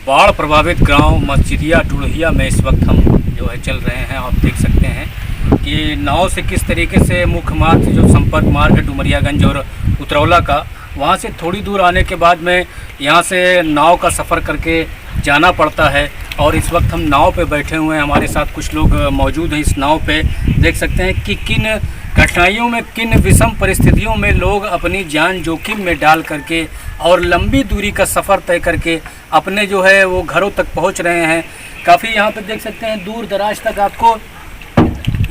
बाढ़ प्रभावित गांव मस्जिदिया डुड़हिया में इस वक्त हम जो है चल रहे हैं। आप देख सकते हैं कि नाव से किस तरीके से मुख्य मार्ग जो संपर्क मार्ग है डुमरियागंज और उतरौला का, वहाँ से थोड़ी दूर आने के बाद में यहाँ से नाव का सफ़र करके जाना पड़ता है। और इस वक्त हम नाव पे बैठे हुए हैं, हमारे साथ कुछ लोग मौजूद हैं इस नाव पे। देख सकते हैं कि किन कठिनाइयों में, किन विषम परिस्थितियों में लोग अपनी जान जोखिम में डाल करके और लंबी दूरी का सफ़र तय करके अपने जो है वो घरों तक पहुंच रहे हैं। काफ़ी यहाँ पे देख सकते हैं दूर दराज तक आपको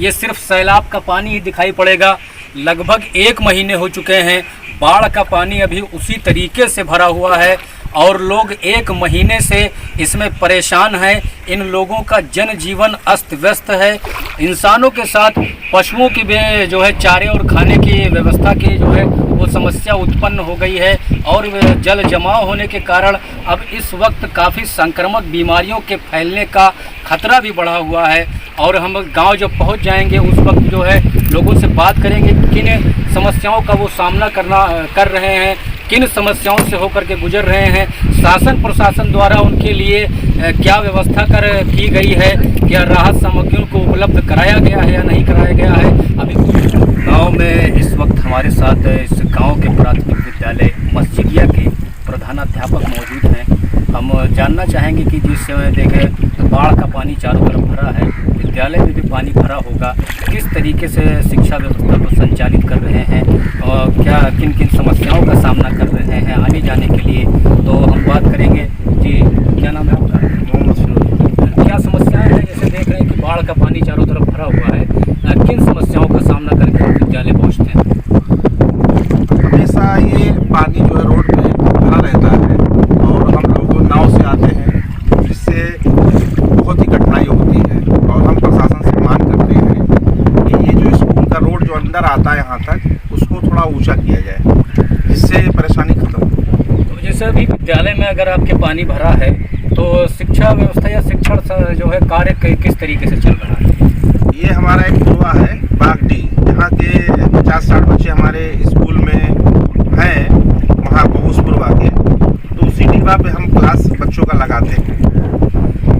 ये सिर्फ सैलाब का पानी ही दिखाई पड़ेगा। लगभग 1 महीने हो चुके हैं, बाढ़ का पानी अभी उसी तरीके से भरा हुआ है और लोग 1 महीने से इसमें परेशान हैं। इन लोगों का जनजीवन अस्त व्यस्त है। इंसानों के साथ पशुओं की भी जो है चारे और खाने की व्यवस्था की जो है वो समस्या उत्पन्न हो गई है और जल जमाव होने के कारण अब इस वक्त काफ़ी संक्रामक बीमारियों के फैलने का खतरा भी बढ़ा हुआ है। और हम गांव जब पहुंच जाएंगे उस वक्त जो है लोगों से बात करेंगे किन समस्याओं का वो सामना कर रहे हैं, किन समस्याओं से होकर के गुजर रहे हैं, शासन प्रशासन द्वारा उनके लिए क्या व्यवस्था की गई है, क्या राहत सामग्रियों को उपलब्ध कराया गया है या नहीं कराया गया है। अभी गांव में इस वक्त हमारे साथ इस गांव के प्राथमिक विद्यालय मस्जिदिया के प्रधानाध्यापक मौजूद हैं। हम जानना चाहेंगे कि जिस समय देखें बाढ़ का पानी चारों तरफ भरा है, विद्यालय में भी पानी भरा होगा, किस तरीके से शिक्षा व्यवस्था को संचालित कर रहे हैं और क्या किन किन समस्याओं का सामना कर रहे हैं आने जाने के लिए। तो हम बात करेंगे जी, क्या नाम है आपका? मोहम्मद। क्या समस्याएं हैं? जैसे देख रहे हैं कि बाढ़ का पानी चारों तरफ भरा हुआ है, किन समस्याओं का सामना करके हम विद्यालय पहुँचते हैं? हमेशा ये पानी जो है रोड पे भरा रहता है और हम लोग नाव से आते हैं, जिससे बहुत ही कठिनाई होती है। और हम प्रशासन से मांग करते हैं कि ये जो स्कूल का रोड जो अंदर आता है यहाँ तक, उसको थोड़ा ऊंचा किया जाए, जिससे परेशानी खत्म हो। तो जैसे अभी विद्यालय में अगर आपके पानी भरा है तो शिक्षा व्यवस्था या शिक्षण जो है कार्य किस तरीके से चल रहा है? ये हमारा एक कुआ है बागडी, यहाँ के 50-60 बच्चे हमारे स्कूल में हैं, वहाँ बहुसपुरवा के, तो उसी डिब्बा पे हम क्लास बच्चों का लगाते हैं।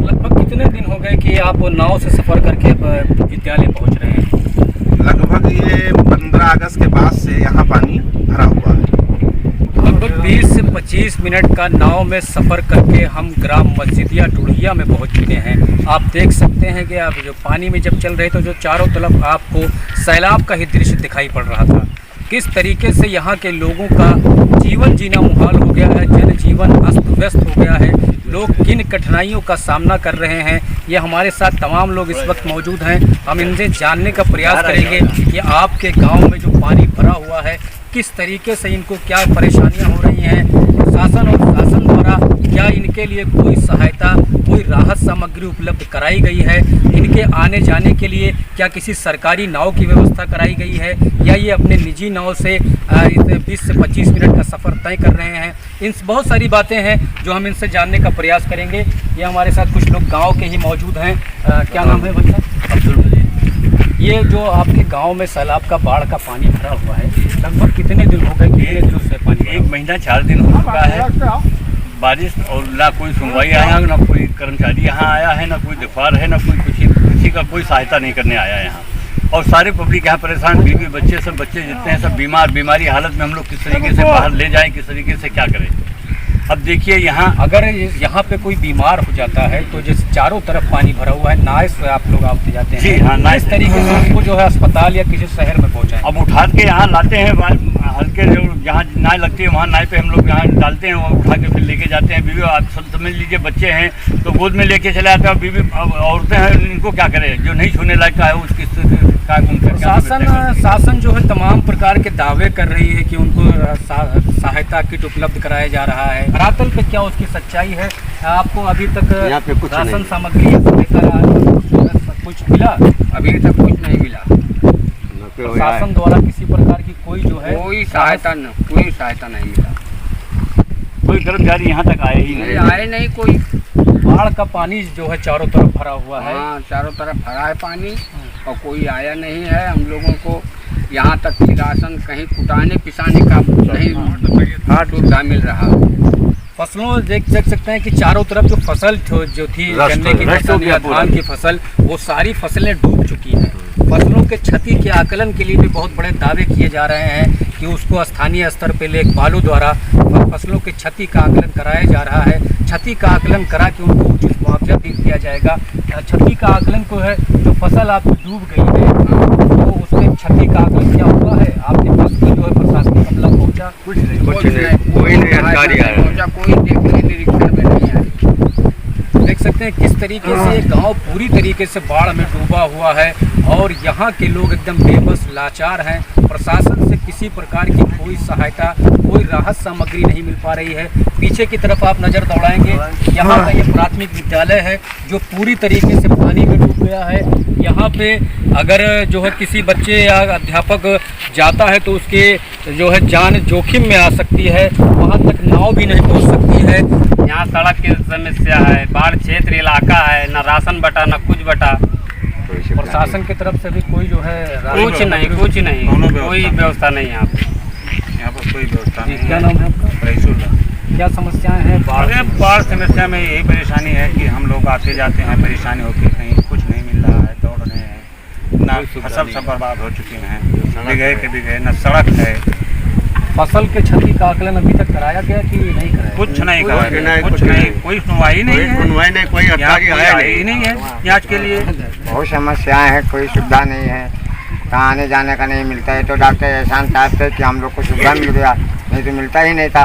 लगभग कितने दिन हो गए कि आप नाव से सफ़र करके विद्यालय पहुँच रहे हैं? लगभग ये 15 अगस्त के बाद से यहाँ पानी भरा हुआ है। लगभग 20 से 25 मिनट का नाव में सफ़र करके हम ग्राम मस्जिदिया डुड़हिया में पहुंच चुके हैं। आप देख सकते हैं कि आप जो पानी में जब चल रहे तो जो चारों तरफ आपको सैलाब का ही दृश्य दिखाई पड़ रहा था। किस तरीके से यहाँ के लोगों का जीवन जीना मुहाल हो गया है, जनजीवन अस्त व्यस्त हो गया है, लोग किन कठिनाइयों का सामना कर रहे हैं, ये हमारे साथ तमाम लोग इस वक्त मौजूद हैं। हम इनसे जानने का प्रयास करेंगे कि आपके गांव में जो पानी भरा हुआ है किस तरीके से इनको क्या परेशानियां हो रही हैं, शासन और शासन द्वारा क्या इनके लिए कोई सहायता, कोई राहत सामग्री उपलब्ध कराई गई है, इनके आने जाने के लिए क्या किसी सरकारी नाव की व्यवस्था कराई गई है या ये अपने निजी नाव से 20 से 25 मिनट का सफ़र तय कर रहे हैं। इन बहुत सारी बातें हैं जो हम इनसे जानने का प्रयास करेंगे। ये हमारे साथ कुछ लोग गाँव के ही मौजूद हैं। क्या नाम है बच्चा? अब्दुल। ये जो आपके गांव में सैलाब का बाढ़ का पानी भरा हुआ है, लगभग कितने दिन हो गए? कितने दिनों से पानी? 1 महीना 4 दिन हो चुका है। बारिश और ना कोई सुनवाई आया, ना कोई कर्मचारी यहाँ आया है, ना कोई दिफार है, ना कोई किसी का कोई सहायता नहीं करने आया यहाँ। और सारे पब्लिक यहाँ परेशान, बीवी बच्चे सब बच्चे जितने हैं सब बीमारी हालत में। हम लोग किस तरीके से बाहर ले जाएँ, किस तरीके से क्या करें। अब देखिए यहाँ अगर यहाँ पे कोई बीमार हो जाता है तो जैसे चारों तरफ पानी भरा हुआ है, नाव से आप लोग आते जाते हैं। जी हाँ, नाव इस तरीके से उनको जो है अस्पताल या किसी शहर में पहुँचाएं। अब उठा के यहाँ लाते हैं, हल्के जो जहाँ नाव लगती है वहाँ नाव पे हम लोग यहाँ डालते हैं, वहाँ उठा के फिर लेके जाते हैं। बीवी आप समझ लीजिए बच्चे हैं तो गोद में लेके चले आते हैं। और बीवी औरतें हैं, इनको क्या करें, जो नहीं छूने लायक है उसकी शासन जो है तमाम प्रकार के दावे कर रही है कि उनको सहायता किट उपलब्ध कराया जा रहा है। धरातल पे क्या उसकी सच्चाई है? आपको अभी तक राशन सामग्री या सहायता कुछ मिला? अभी तक कुछ नहीं मिला। शासन द्वारा किसी प्रकार की कोई जो है कोई सहायता नहीं मिला। कोई कर्मचारी यहाँ तक आए ही नहीं। आए नहीं कोई। बाढ़ का पानी जो है चारों तरफ भरा हुआ है। हाँ, चारों तरफ भरा है पानी और कोई आया नहीं है। हम लोगों को यहाँ तक कि राशन कहीं कुटाने पिसाने का नहीं सुविधा मिल रहा। फसलों देख सकते हैं कि चारों तरफ जो फसल जो थी गन्ने की फसल या धान की फसल, वो सारी फसलें डूब चुकी हैं। फसलों के क्षति के आकलन के लिए भी बहुत बड़े दावे किए जा रहे हैं कि उसको स्थानीय स्तर पर लेखपालों द्वारा फसलों के क्षति का आकलन कराया जा रहा है। क्षति का आकलन करा के उनको उचित मुआवजा भी दिया जाएगा। क्षति का आकलन को है, जो फसल आपकी डूब गई है तो उसके क्षति का आकलन क्या हुआ है आपके पास कोई जो है प्रशासनिक अमला पहुँचा? कुछ नहीं, कोई नहीं अधिकारी आया, कोई देखने निरीक्षण में नहीं आया। देख सकते हैं किस तरीके से ये गांव पूरी तरीके से बाढ़ में डूबा हुआ है और यहाँ के लोग एकदम बेबस लाचार हैं। प्रशासन से किसी प्रकार की कोई सहायता, कोई राहत सामग्री नहीं मिल पा रही है। पीछे की तरफ आप नज़र दौड़ाएंगे, यहाँ का ये प्राथमिक विद्यालय है जो पूरी तरीके से पानी में डूब गया है। यहाँ पे अगर जो है किसी बच्चे या अध्यापक जाता है तो उसके जो है जान जोखिम में आ सकती है, वहाँ तक नाव भी नहीं पहुँच सकती है। यहाँ सड़क की समस्या है, बाढ़ क्षेत्र इलाका है, न राशन बटा न कुछ बटा। प्रशासन की तरफ से भी कोई जो है कुछ नहीं, कोई व्यवस्था नहीं यहाँ पर कोई व्यवस्था नहीं। क्या नाम है आपका? क्या समस्याएं हैं बाढ़ समस्या में यही परेशानी है कि हम लोग आते जाते हैं, परेशानी होती है, कहीं कुछ नहीं मिल रहा है, दौड़ रहे हैं ना, फसल सब बर्बाद हो चुके हैं, बिगड़े के बिगड़े, न सड़क है। फसल के क्षति का आकलन अभी तक कराया गया कि नहीं कराया? कुछ नहीं कराया, कुछ नहीं, कोई सुनवाई नहीं है, कोई अधिकारी आया ही नहीं है जांच के लिए। बहुत समस्याएं हैं, कोई सुविधा नहीं है, कहाँ आने जाने का नहीं मिलता है। तो डॉक्टर एहसान साहब थे कि हम लोग को सुविधा मिल गया, नहीं तो मिलता ही नहीं था।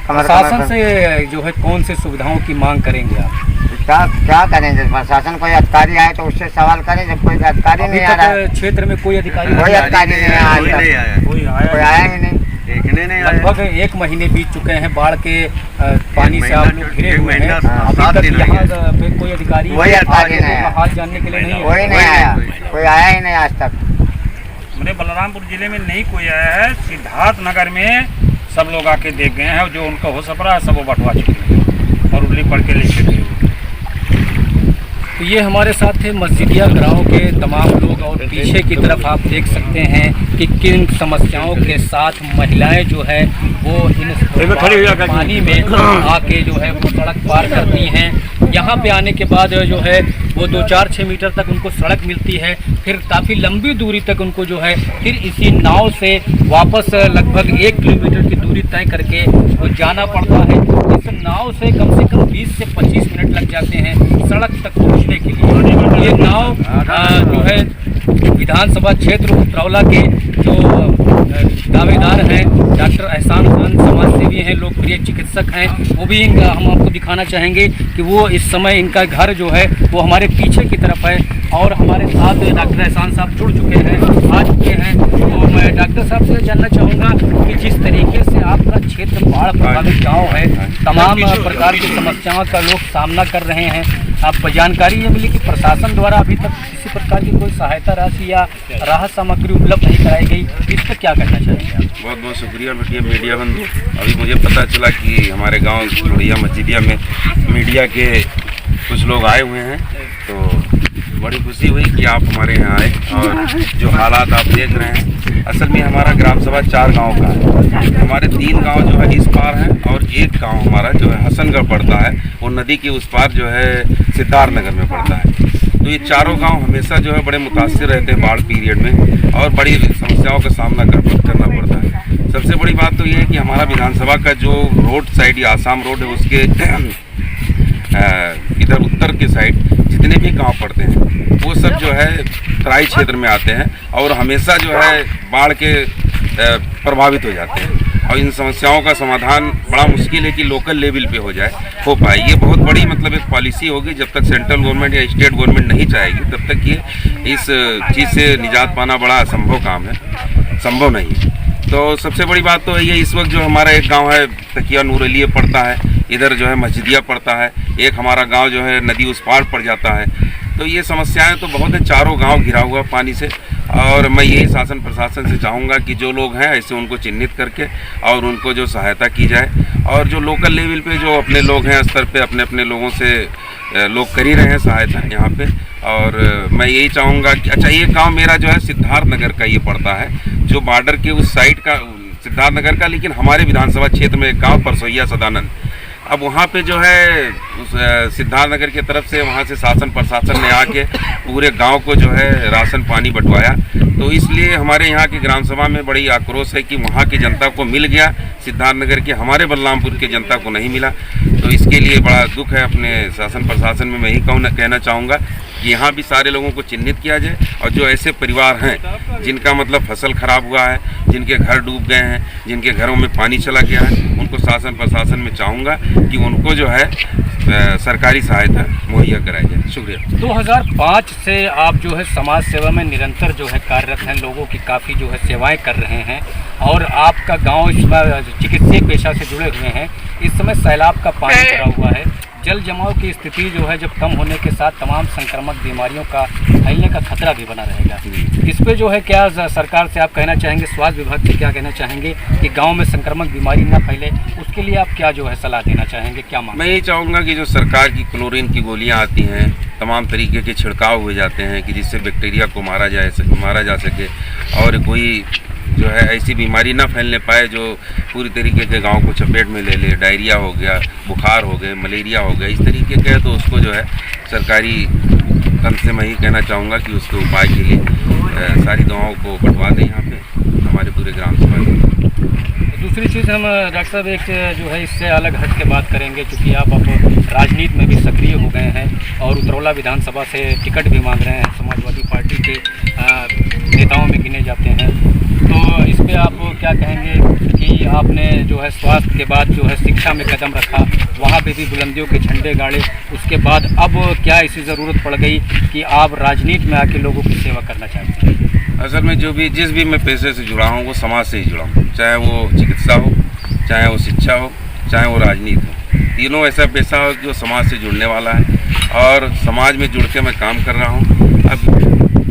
प्रशासन से जो है कौन सी सुविधाओं की मांग करेंगे आप? क्या करेंगे? प्रशासन कोई अधिकारी आए तो उससे सवाल करें, जब कोई अधिकारी नहीं आ रहा है। क्षेत्र में कोई अधिकारी नहीं आया, कोई आया ही नहीं। लगभग 1 महीने बीत चुके हैं बाढ़ के पानी से आप लोग घिरे हुए हैं। अभी तक यहाँ पे कोई अधिकारी हाल जानने के लिए नहीं आया, कोई आया ही नहीं आज तक। मेरे बलरामपुर जिले में नहीं कोई आया है, सिद्धार्थ नगर में सब लोग आके देख गए हैं, जो उनका हो सपरा है सब वो बंटवा चुके हैं और उल्ली पढ़ के लेके गए। तो ये हमारे साथ थे मस्जिदिया गाँव के तमाम लोग और पीछे की तरफ आप देख सकते हैं कि किन समस्याओं के साथ महिलाएं जो है वो इन पानी में आके जो है वो सड़क पार करती हैं। यहाँ पे आने के बाद जो है वो 2-4-6 मीटर तक उनको सड़क मिलती है, फिर काफ़ी लंबी दूरी तक उनको जो है फिर इसी नाव से वापस लगभग 1 किलोमीटर की दूरी तय करके वो जाना पड़ता है। इस नाव से कम 20 से 25 मिनट लग जाते हैं सड़क तक पहुँचने के लिए। ये नाव जो है विधानसभा क्षेत्र उतरौला के जो दावेदार हैं, डॉक्टर एहसान खान समाज सेवी हैं, लोकप्रिय चिकित्सक हैं, वो भी हम आपको दिखाना चाहेंगे कि वो इस समय इनका घर जो है वो हमारे पीछे की तरफ है और हमारे साथ डॉक्टर एहसान साहब जुड़ चुके हैं, आ चुके हैं। तो मैं डॉक्टर साहब से जानना चाहूँगा कि जिस तरीके से आपका क्षेत्र बाढ़ प्रभावित गाँव है, तमाम प्रकार की समस्याओं का लोग सामना कर रहे हैं, आप जानकारी ये मिली कि प्रशासन द्वारा अभी तक किसी प्रकार की कोई सहायता राशि या राहत सामग्री उपलब्ध नहीं कराई गई, इस पर क्या कहना चाहेंगे आप? बहुत बहुत शुक्रिया मीडिया बंधु। अभी मुझे पता चला कि हमारे गांव बढ़िया मस्जिदिया में मीडिया के कुछ लोग आए हुए हैं, तो बड़ी खुशी हुई कि आप हमारे यहाँ आए और जो हालात आप देख रहे हैं। असल में हमारा ग्राम सभा 4 गांव का है, हमारे 3 गांव जो है इस पार हैं और एक गांव हमारा जो है हसनगढ़ पड़ता है, वो नदी के उस पार जो है सिद्धार्थ नगर में पड़ता है। तो ये चारों गांव हमेशा जो है बड़े मुतासिर रहते हैं बाढ़ पीरियड में और बड़ी समस्याओं का सामना करना पड़ता है। सबसे बड़ी बात तो ये है कि हमारा विधानसभा का जो रोड साइड या आसाम रोड है उसके इधर उत्तर के साइड जितने भी गांव पड़ते हैं वो सब जो है तराई क्षेत्र में आते हैं और हमेशा जो है बाढ़ के प्रभावित हो जाते हैं। और इन समस्याओं का समाधान बड़ा मुश्किल है कि लोकल लेवल पे हो पाए। ये बहुत बड़ी मतलब एक पॉलिसी होगी, जब तक सेंट्रल गवर्नमेंट या स्टेट गवर्नमेंट नहीं चाहेगी तब तक ये इस चीज़ से निजात पाना बड़ा असंभव काम है, संभव नहीं है। तो सबसे बड़ी बात तो ये इस वक्त जो हमारा एक गांव है तकिया नूरलिया पड़ता है, इधर जो है मस्जिदिया पड़ता है, एक हमारा गांव जो है नदी उस पार पड़ जाता है। तो ये समस्याएं तो बहुत है, चारों गांव घिरा हुआ पानी से। और मैं यही शासन प्रशासन से चाहूँगा कि जो लोग हैं ऐसे उनको चिन्हित करके और उनको जो सहायता की जाए और जो लोकल लेवल पे जो अपने लोग हैं स्तर पे अपने अपने लोगों से लोग कर ही रहे हैं सहायता यहाँ पे। और मैं यही चाहूँगा कि अच्छा ये गांव मेरा जो है सिद्धार्थ नगर का ये पड़ता है, जो बॉर्डर के उस साइड का सिद्धार्थ नगर का, लेकिन हमारे विधानसभा क्षेत्र में एक गाँव परसोइया सदानंद अब वहाँ पे जो है उस सिद्धार्थ नगर की तरफ से वहाँ से शासन प्रशासन ने आके पूरे गांव को जो है राशन पानी बंटवाया। तो इसलिए हमारे यहाँ की ग्राम सभा में बड़ी आक्रोश है कि वहाँ की जनता को मिल गया, सिद्धार्थ नगर के हमारे बलरामपुर की जनता को नहीं मिला। तो इसके लिए बड़ा दुख है। अपने शासन प्रशासन में मैं यही कहना चाहूँगा कि यहाँ भी सारे लोगों को चिन्हित किया जाए, और जो ऐसे परिवार हैं जिनका मतलब फसल खराब हुआ है, जिनके घर डूब गए हैं, जिनके घरों में पानी चला गया है, उनको शासन प्रशासन में चाहूँगा कि उनको जो है सरकारी सहायता मुहैया कराई जाए। शुक्रिया। 2005 से आप जो है समाज सेवा में निरंतर जो है कार्यरत हैं, लोगों की काफ़ी जो है सेवाएं कर रहे हैं, और आपका गांव इसमें चिकित्सीय पेशा से जुड़े हुए हैं। इस समय सैलाब का पानी भरा हुआ है, जल जमाव की स्थिति जो है जब कम होने के साथ तमाम संक्रामक बीमारियों का फैलने का खतरा भी बना रहेगा। इस पे जो है क्या सरकार से आप कहना चाहेंगे, स्वास्थ्य विभाग से क्या कहना चाहेंगे कि गांव में संक्रामक बीमारी ना फैले, उसके लिए आप क्या जो है सलाह देना चाहेंगे, क्या मांग? मैं यही चाहूँगा कि जो सरकार की क्लोरीन की गोलियाँ आती हैं, तमाम तरीके के छिड़काव हुए जाते हैं कि जिससे बैक्टीरिया को मारा जा सके, और कोई जो है ऐसी बीमारी ना फैलने पाए जो पूरी तरीके के गांव को चपेट में ले ले। डायरिया हो गया, बुखार हो गए, मलेरिया हो गया, इस तरीके के, तो उसको जो है सरकारी तंत्र से मैं ही कहना चाहूँगा कि उसके उपाय के लिए सारी दवाओं को बंटवा दें यहाँ पे हमारे पूरे ग्राम सभा में। दूसरी चीज़ हम डॉक्टर साहब एक जो है इससे अलग हट के बात करेंगे, क्योंकि आप अब राजनीति में भी सक्रिय हो गए हैं और उतरौला विधानसभा से टिकट भी मांग रहे हैं, समाजवादी पार्टी के नेताओं में गिने जाते हैं। तो इस पे आप क्या कहेंगे कि आपने जो है स्वास्थ्य के बाद जो है शिक्षा में कदम रखा, वहाँ पे भी बुलंदियों के झंडे गाड़े, उसके बाद अब क्या ऐसी ज़रूरत पड़ गई कि आप राजनीति में आके लोगों की सेवा करना चाहते हैं? असल में जिस भी मैं पेशे से जुड़ा हूँ वो समाज से ही जुड़ा हूँ, चाहे वो चिकित्सा हो, चाहे वो शिक्षा हो, चाहे वो राजनीति हो। तीनों ऐसा पेशा हो कि वो समाज से जुड़ने वाला है, और समाज में जुड़ के मैं काम कर रहा हूँ। अब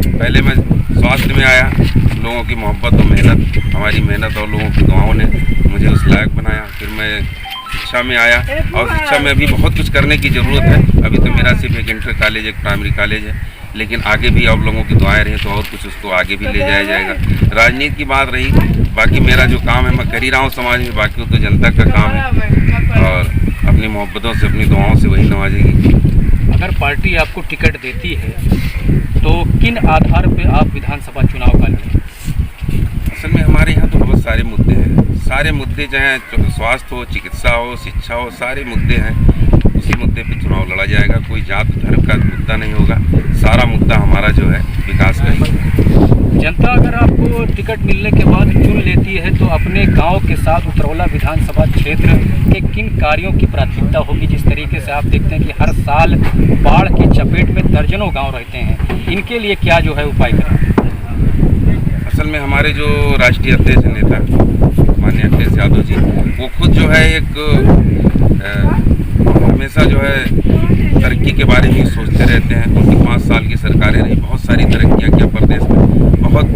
पहले मैं स्वास्थ्य में आया, लोगों की मोहब्बत और मेहनत, हमारी मेहनत और लोगों की दुआओं ने मुझे उस लायक बनाया। फिर मैं शिक्षा में आया, और शिक्षा में अभी बहुत कुछ करने की ज़रूरत है। अभी तो मेरा सिर्फ एक इंटर कॉलेज, एक प्राइमरी कॉलेज है, लेकिन आगे भी आप लोगों की दुआएं रही तो और कुछ उसको आगे भी ले जाया जाएगा। राजनीति की बात रही, बाकी मेरा जो काम है मैं कर ही रहा हूँ समाज में, बाकी तो जनता का काम है, और अपनी मोहब्बतों से, अपनी दुआओं से वही नवाजेगी। अगर पार्टी आपको टिकट देती है तो किन आधार पे आप विधानसभा चुनाव का लड़ेंगे? असल में हमारे यहाँ तो बहुत सारे मुद्दे हैं, सारे मुद्दे चाहे स्वास्थ्य हो, चिकित्सा हो, शिक्षा हो, सारे मुद्दे हैं। उसी मुद्दे पे चुनाव लड़ा जाएगा। कोई जात धर्म का मुद्दा नहीं होगा, सारा मुद्दा हमारा जो है विकास का ही है। जनता अगर आपको टिकट मिलने के बाद चुन लेती है तो अपने गांव के साथ उतरौला विधानसभा क्षेत्र के किन कार्यों की प्राथमिकता होगी? जिस तरीके से आप देखते हैं कि हर साल बाढ़ की चपेट में दर्जनों गांव रहते हैं, इनके लिए क्या जो है उपाय करें? असल में हमारे जो राष्ट्रीय अध्यक्ष नेता माननीय अखिलेश यादव जी, वो खुद जो है एक हमेशा जो है तरक्की के बारे में सोचते रहते हैं। उनकी 5 साल की सरकारें रही, बहुत सारी तरक्कियाँ किया प्रदेश में, बहुत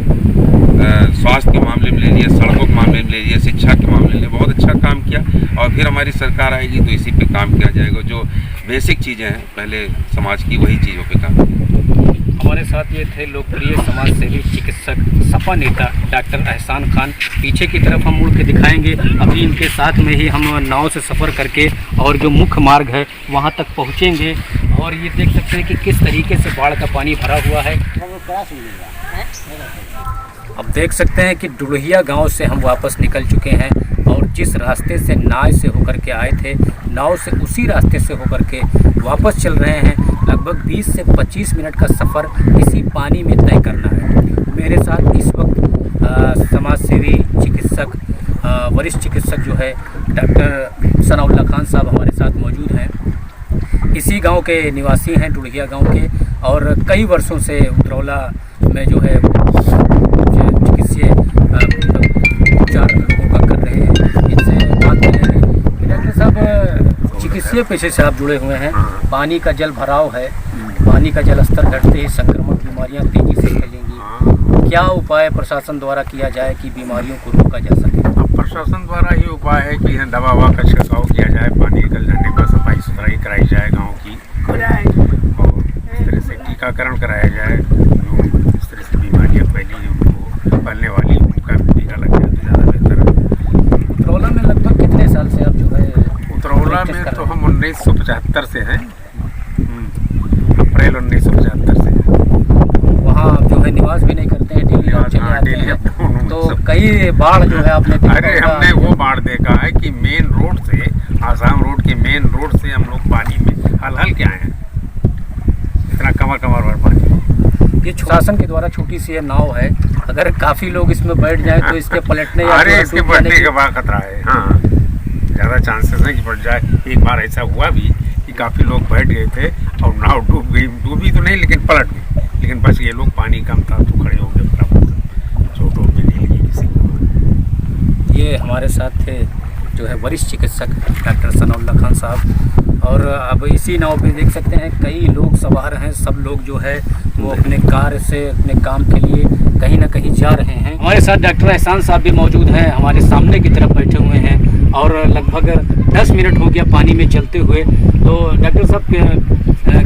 स्वास्थ्य के मामले में ले लिए, सड़कों के मामले में ले लिए, शिक्षा के मामले में ले, बहुत अच्छा काम किया। और फिर हमारी सरकार आएगी तो इसी पे काम किया जाएगा। जो बेसिक चीज़ें हैं पहले समाज की, वही चीज़ों पे काम किया। हमारे साथ ये थे लोकप्रिय समाज सेवी चिकित्सक सपा नेता डॉक्टर एहसान खान। पीछे की तरफ हम मुड़ के दिखाएंगे, अभी इनके साथ में ही हम नाव से सफ़र करके और जो मुख्य मार्ग है वहाँ तक पहुँचेंगे, और ये देख सकते हैं कि किस तरीके से बाढ़ का पानी भरा हुआ है। अब देख सकते हैं कि डुड़हिया गांव से हम वापस निकल चुके हैं, और जिस रास्ते से नाव से होकर के आए थे, नाव से उसी रास्ते से होकर के वापस चल रहे हैं। लगभग 20 से 25 मिनट का सफ़र इसी पानी में तय करना है। मेरे साथ इस वक्त समाज सेवी चिकित्सक, वरिष्ठ चिकित्सक जो है डॉक्टर सनाउल्लाह खान साहब हमारे साथ मौजूद हैं। इसी गांव के निवासी हैं, डुड़हिया गांव के, और कई वर्षों से उतरौला में जो है चिकित्सीय उपचार लोगों का कर रहे हैं। इनसे बात कर रहे हैं। डॉक्टर साहब, चिकित्सीय पेशे से आप जुड़े हुए हैं, पानी का जल भराव है, पानी का जल स्तर घटते ही संक्रामक बीमारियां तेजी से फैलेंगी। क्या उपाय प्रशासन द्वारा किया जाए कि बीमारियों को रोका जा सके? प्रशासन द्वारा ये उपाय है कि दवा ववा का छिड़काव किया जाए, पानी निकल जाने पर सफाई सुथराई कराई जाए गाँव की, और इस तरह से टीकाकरण कराया जाए। जो इस तरह से बीमारियाँ फैली हैं उनको फैलने वाली, उनका टीका लग जाए तो ज़्यादा बेहतर है। उतरौला में लगभग कितने साल से आप जो है उतरौला में 1975 से हैं। अप्रैल 1975 से। वहाँ जो है निवास भी नहीं करते हैं, डेली आप चले आते डेली हैं। अपना तो कई बाढ़ जो है आपने देखा अरे होगा। हमने वो बाढ़ देखा है कि मेन रोड से, आसाम रोड के मेन रोड से हम लोग पानी में हल के आए हैं। इतना कमर भर पानी। ये शासन के द्वारा छोटी सी ये नाव है, अगर काफी लोग इसमें बैठ जाएं तो इसके पलटने या अरे जो है इसके डूब जाने बढ़ने की- का बड़ा खतरा है। हाँ, ज़्यादा चांसेस है कि बढ़ जाए। एक बार ऐसा हुआ भी कि काफ़ी लोग बैठ गए थे और नाव डूब गई। डूबी तो नहीं लेकिन पलट गई, लेकिन बस ये लोग, पानी कम था तो खड़े हो गए। चोट वोट भी नहीं लगी किसी को। ये हमारे साथ थे जो है वरिष्ठ चिकित्सक डॉक्टर सनाउल्लाह खान साहब। और अब इसी नाव पे देख सकते हैं कई लोग सवार हैं। सब लोग जो है वो अपने कार्य से, अपने काम के लिए कहीं ना कहीं जा रहे हैं। हमारे साथ डॉक्टर एहसान साहब भी मौजूद हैं, हमारे सामने की तरफ बैठे हुए हैं और लगभग 10 मिनट हो गया पानी में चलते हुए। तो डॉक्टर साहब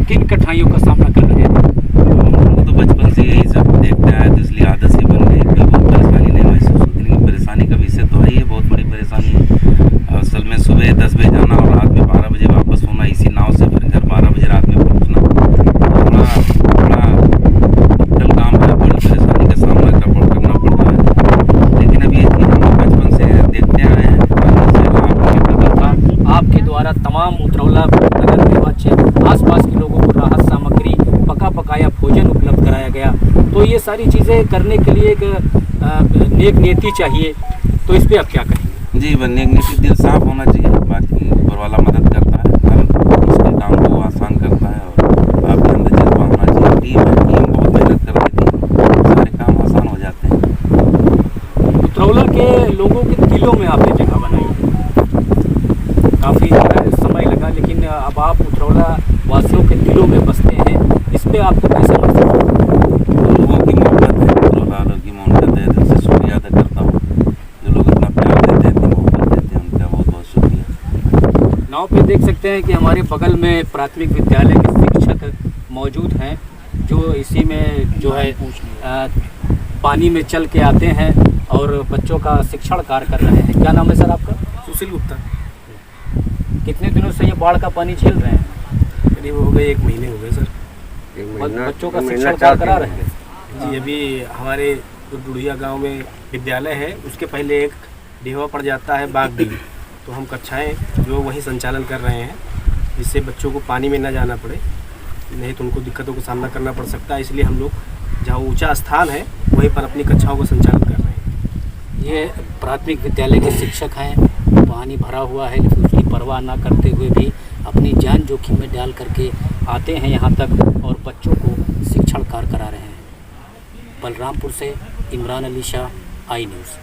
किन कठिनाइयों का सामना कर रहे हैं? तो बचपन से यही सब देखते आए तो इसलिए आदत सी बन गई। कोई बहुत परेशानी नहीं महसूस होती, लेकिन परेशानी का विषय तो है ही, बहुत बड़ी परेशानी है। असल में सुबह 10 बजे जाना और रात में 12 बजे वापस होना इसी नाव से, फिर घर 12 बजे रात में पहुँचना, बड़ा मुश्किल काम है। बड़ी परेशानी का सामना करना पड़ता है। लेकिन अब ये चीज़ हम लोग बचपन से देखते आए हैं। आपके द्वारा तमाम उतरौला नगर निवासी आसपास के लोगों को राहत सामग्री, पका पकाया भोजन उपलब्ध कराया गया। तो ये सारी चीज़ें करने के लिए एक नेक नीति चाहिए, तो इस पर आप क्या कहेंगे? जी, बनने के दिल साफ होना चाहिए। बाकी ऊपर वाला मदद करता है, हर मुश्किल काम को आसान करता है और आपके अंदर जज्बा होना चाहिए। टीम बहुत मेहनत कर रही थी, सारे काम आसान हो जाते हैं। उतरौला के लोगों के दिलों में आपने जगह बनाई, काफ़ी समय लगा, लेकिन अब आप उतरौला वासियों के दिलों में बसते हैं। इस पर आपको कैसा महसूस होता है? लोगों की मोहब्बत है, उतरौला वालों की मोहब्बत है, दिल से शुक्रिया अदा करता हूँ। जो लोग इतना प्यार देते हैं, इतनी मोहब्बत देते हैं, उनका बहुत बहुत शुक्रिया। नाव पे देख सकते हैं कि हमारे बगल में प्राथमिक विद्यालय के शिक्षक मौजूद हैं, जो इसी में जो है पानी में चल के आते हैं और बच्चों का शिक्षण कार्य कर रहे हैं। क्या नाम है सर आपका? सुशील गुप्ता। कितने दिनों से ये बाढ़ का पानी झेल रहे हैं? करीब हो गए 1 महीने हो गए सर। बच्चों का शिक्षण कार्य करा रहे हैं? जी, अभी हमारे जो डुड़िया गांव में विद्यालय है, उसके पहले एक ढेवा पड़ जाता है बागडी, तो हम कक्षाएं जो वहीं संचालन कर रहे हैं, जिससे बच्चों को पानी में ना जाना पड़े, नहीं तो उनको दिक्कतों का सामना करना पड़ सकता है। इसलिए हम लोग जहाँ ऊंचा स्थान है वहीं पर अपनी कक्षाओं का संचालन कर रहे हैं। ये प्राथमिक विद्यालय के शिक्षक हैं, पानी भरा हुआ है लेकिन उसकी परवाह ना करते हुए भी अपनी जान जोखिम में डाल करके आते हैं यहाँ तक और बच्चों को शिक्षण कार्य करा रहे हैं। बलरामपुर से इमरान अली शाह, आई न्यूज़।